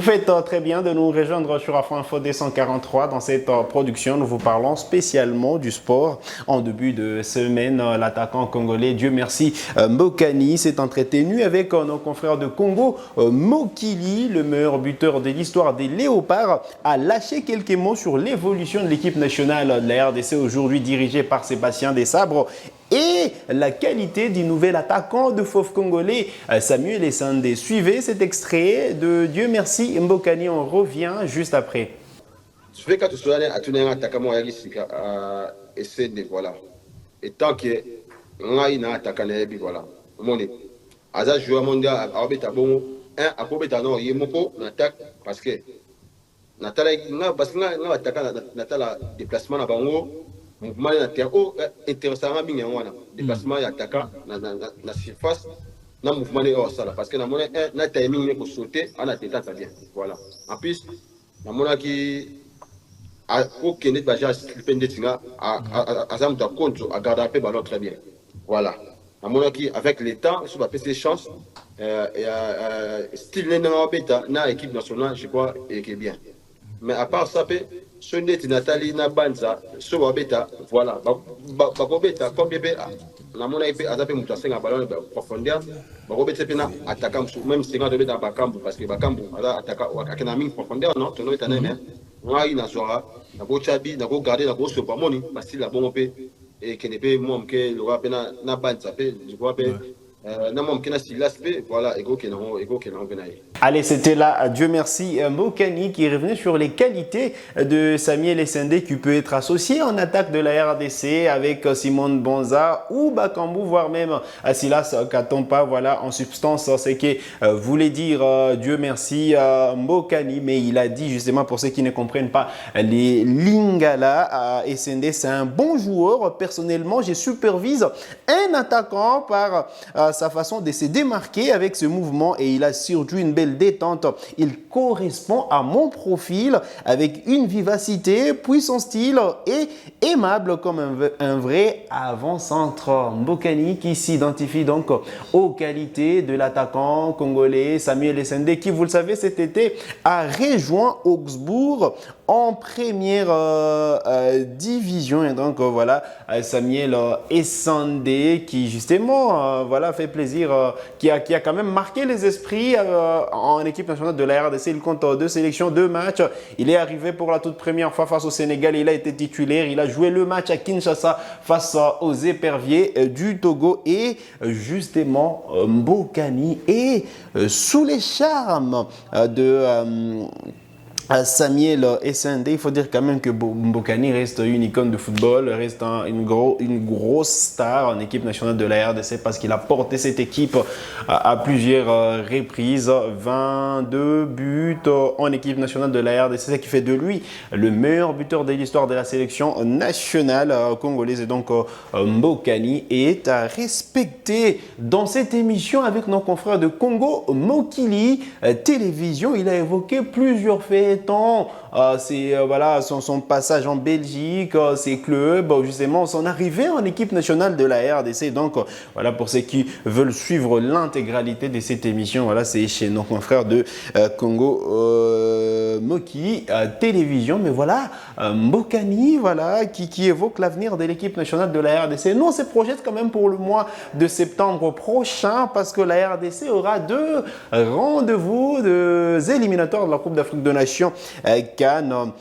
faites très bien de nous rejoindre sur Afro Info 243. Dans cette production, nous vous parlons spécialement du sport. En début de semaine, l'attaquant congolais, Dieu merci, Mbokani s'est entretenu avec nos confrères de Congo. Mokili, le meilleur buteur de l'histoire des Léopards, a lâché quelques mots sur l'évolution de l'équipe nationale de la RDC, aujourd'hui dirigée par Sébastien Desabre, et la qualité du nouvel attaquant de fauve congolais, Samuel Essandé. Suivez cet extrait de Dieu merci Mbokani, on revient juste après. Je fais quand tu sois à tourner un attaquant à Essandé, voilà. Et tant que on a un attaquant, voilà. Mon Aza joueur mondial à Robert Bon, un à Robert non, il est moko attaque parce que Natala parce que on attaquant Natala déplacement à Bango. Mouvement intéressant bien déplacement et attaquant na surface na mouvement ça parce que na timing pour sauter en attendant ça bien voilà en plus na mona qui a aucun baja slipper tinga à ça me compte à garder un ballon très bien voilà na mona qui avec le temps sur la PC chance style na équipe nationale je crois et qui est bien mais à part ça ce n'est Nathalie Nabanza, ce bêta, voilà, bêta, comme bébé, la monnaie est à taper mon tracé en ballon de profondeur, bêta pena attaquant, même 50 bêta Bakambu, parce que Bakambu, attaquant, à Kanaming profondeur, non, tu n'as pas un moi, il n'a pas, n'a pas chabi, n'a pas gardé, n'a pas ce pas moni, parce qu'il a bon paix, et qu'il n'est pas moi, que le roi pena Nabanza, je crois, voilà, ego qui allez, c'était là, Dieu merci, Mbokani qui est revenu sur les qualités de Samuel Essandé qui peut être associé en attaque de la RDC avec Simon Bonza ou Bakambu, voire même Silas Katompa. Voilà, en substance, ce que voulait dire Dieu merci Mbokani, mais il a dit justement pour ceux qui ne comprennent pas les lingala, Essandé, c'est un bon joueur. Personnellement, je supervise un attaquant par sa façon de se démarquer avec ce mouvement et il a surtout une belle détente. Il correspond à mon profil avec une vivacité, puis son style est aimable comme un vrai avant-centre. Mbokani qui s'identifie donc aux qualités de l'attaquant congolais Samuel Essandé qui, vous le savez, cet été a rejoint Augsbourg en première division. Et donc voilà, Samuel Essandé qui justement voilà, fait plaisir, qui a quand même marqué les esprits en équipe nationale de la RDC. Il compte 2 sélections, 2 matchs. Il est arrivé pour la toute première fois face au Sénégal. Il a été titulaire. Il a joué le match à Kinshasa face aux éperviers du Togo. Et justement, Mbokani est sous les charmes de Samuel Essandé. Il faut dire quand même que Mbokani reste une icône de football, reste une grosse star en équipe nationale de la RDC parce qu'il a porté cette équipe à plusieurs reprises. 22 buts en équipe nationale de la RDC, ce qui fait de lui le meilleur buteur de l'histoire de la sélection nationale congolaise. Et donc Mbokani est à respecter dans cette émission avec nos confrères de Congo Mokili Télévision. Il a évoqué plusieurs faits. C'est voilà, son passage en Belgique, ses clubs, justement son arrivée en équipe nationale de la RDC. Donc voilà, pour ceux qui veulent suivre l'intégralité de cette émission, voilà, c'est chez nos confrères de Congo Moki Télévision. Mais voilà, Mbokani, voilà, qui évoque l'avenir de l'équipe nationale de la RDC. Nous, on se projette quand même pour le mois de septembre prochain parce que la RDC aura 2 rendez-vous des éliminatoires de la Coupe d'Afrique des Nations Cannes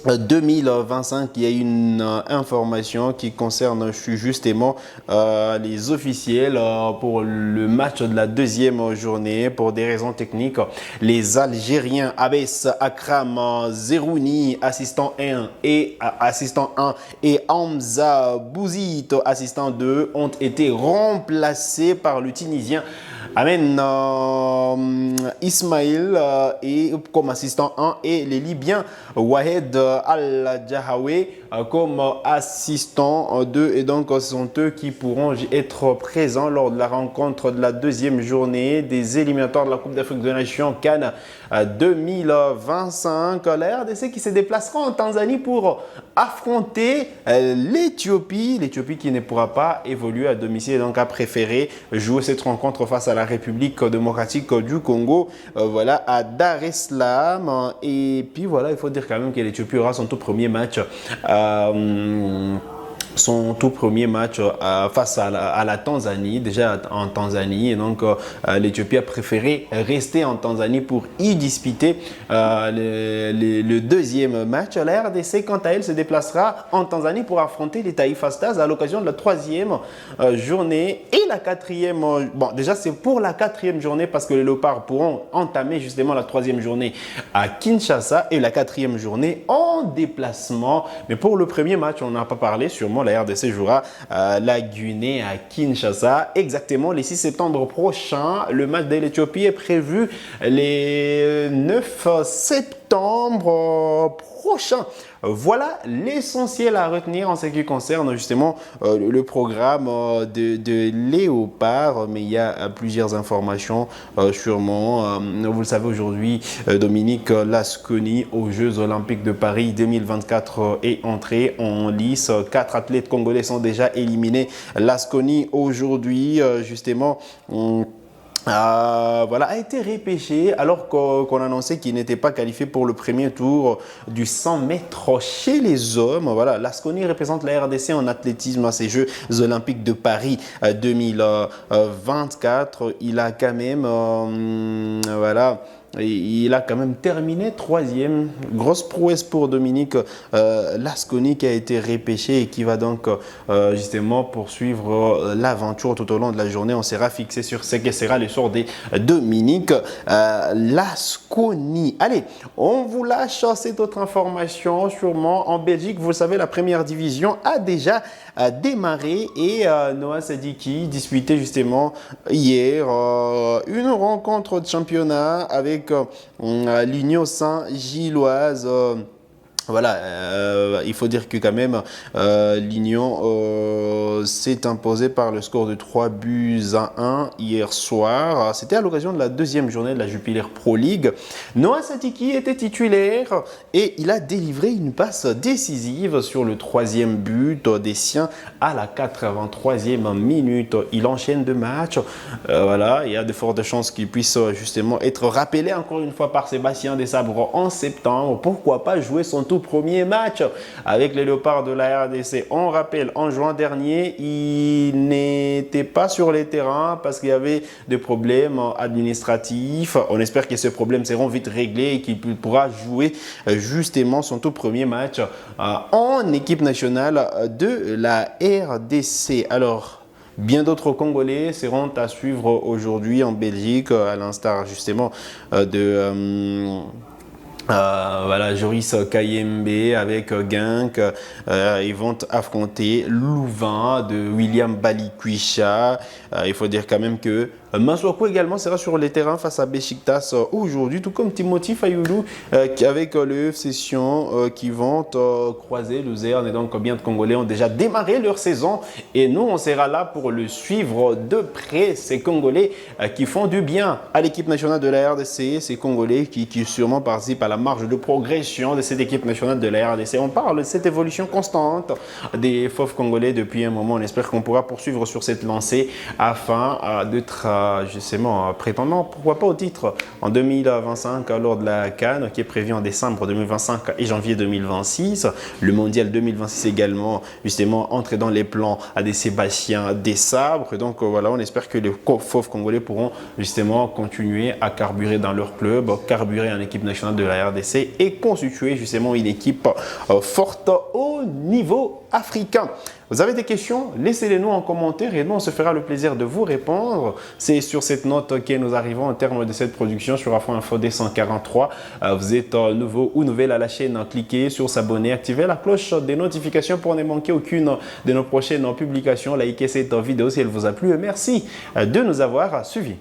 2025. Il y a une information qui concerne justement les officiels pour le match de la 2e journée. Pour des raisons techniques, les Algériens Abès Akram Zerouni, assistant 1 et Hamza Bouzid, assistant 2, ont été remplacés par le Tunisien Amen Ismail et comme assistant 1 et les Libyens Wahed Al-Jahawi comme assistant 2. Et donc ce sont eux qui pourront être présents lors de la rencontre de la 2e journée des éliminatoires de la Coupe d'Afrique des Nations Cannes 2025. La RDC qui se déplacera en Tanzanie pour affronter l'Éthiopie. L'Éthiopie qui ne pourra pas évoluer à domicile et donc a préféré jouer cette rencontre face à la République démocratique du Congo, voilà, à Dar es Salaam. Et puis voilà, il faut dire quand même que l'Éthiopie aura son tout premier match face à la Tanzanie, déjà en Tanzanie. Et donc, l'Éthiopie a préféré rester en Tanzanie pour y disputer le deuxième match. La RDC, quant à elle, se déplacera en Tanzanie pour affronter les Taifa Stars à l'occasion de la troisième journée et la quatrième. Bon, déjà, c'est pour la quatrième journée parce que les Léopards pourront entamer justement la troisième journée à Kinshasa et la quatrième journée en déplacement. Mais pour le premier match, on n'en a pas parlé, sûrement la RDC jouera la Guinée à Kinshasa exactement le 6 septembre prochain. Le match de l'Éthiopie est prévu le 9 septembre prochain. Voilà l'essentiel à retenir en ce qui concerne justement le programme de Léopard. Mais il y a plusieurs informations sûrement. Vous le savez aujourd'hui, Dominique Lasconi aux Jeux Olympiques de Paris 2024 est entré en lice. 4 athlètes congolais sont déjà éliminés. Lasconi aujourd'hui justement voilà, a été repêché alors qu'on annonçait qu'il n'était pas qualifié pour le premier tour du 100 mètres chez les hommes. Voilà, Lasconi représente la RDC en athlétisme à ces Jeux Olympiques de Paris 2024. Il a quand même, voilà, il a quand même terminé troisième. Grosse prouesse pour Dominique Lasconi qui a été repêché et qui va donc justement poursuivre l'aventure tout au long de la journée. On sera fixé sur ce que sera le sort des Dominique Lasconi. Allez, on vous lâche cette autre information sûrement. En Belgique, vous le savez, la première division a déjà démarré et Noah Sadiki disputait justement hier une rencontre de championnat avec l'Union Saint-Gilloise. Voilà, il faut dire que quand même l'Union s'est imposée par le score de 3-1 hier soir. C'était à l'occasion de la deuxième journée de la Jupiler Pro League. Noah Sadiki était titulaire et il a délivré une passe décisive sur le troisième but des siens à la 83e minute. Il enchaîne deux matchs. Voilà, il y a de fortes chances qu'il puisse justement être rappelé encore une fois par Sébastien Desabre en septembre. Pourquoi pas jouer son tout premier match avec les Léopards de la RDC. On rappelle, en juin dernier, il n'était pas sur les terrains parce qu'il y avait des problèmes administratifs. On espère que ces problèmes seront vite réglés et qu'il pourra jouer justement son tout premier match en équipe nationale de la RDC. Alors, bien d'autres Congolais seront à suivre aujourd'hui en Belgique, à l'instar justement de... voilà, Joris Kayembe avec Genk, ils vont affronter Louvain de William Balikwisha. Il faut dire quand même que Masuaku également sera sur les terrains face à Besiktas aujourd'hui, tout comme Timothy Fayoulou avec le FC Sion qui vont croiser Luzerne. Et donc bien de Congolais ont déjà démarré leur saison et nous on sera là pour le suivre de près. Ces Congolais qui font du bien à l'équipe nationale de la RDC, ces Congolais qui sûrement participent à la marge de progression de cette équipe nationale de la RDC. On parle de cette évolution constante des fauves congolais depuis un moment. On espère qu'on pourra poursuivre sur cette lancée afin d'être justement prétendant, pourquoi pas au titre en 2025 lors de la CAN qui est prévue en décembre 2025 et janvier 2026. Le mondial 2026 également justement entré dans les plans à des Sébastien Desabre. Donc voilà, on espère que les fauves congolais pourront justement continuer à carburer dans leur club, carburer en équipe nationale de la RDC et constituer justement une équipe forte au niveau africain. Vous avez des questions? Laissez-les nous en commentaire et nous, on se fera le plaisir de vous répondre. C'est sur cette note que nous arrivons au terme de cette production sur Afro Info D143. Vous êtes nouveau ou nouvelle à la chaîne, cliquez sur s'abonner, activez la cloche des notifications pour ne manquer aucune de nos prochaines publications. Likez cette vidéo si elle vous a plu et merci de nous avoir suivis.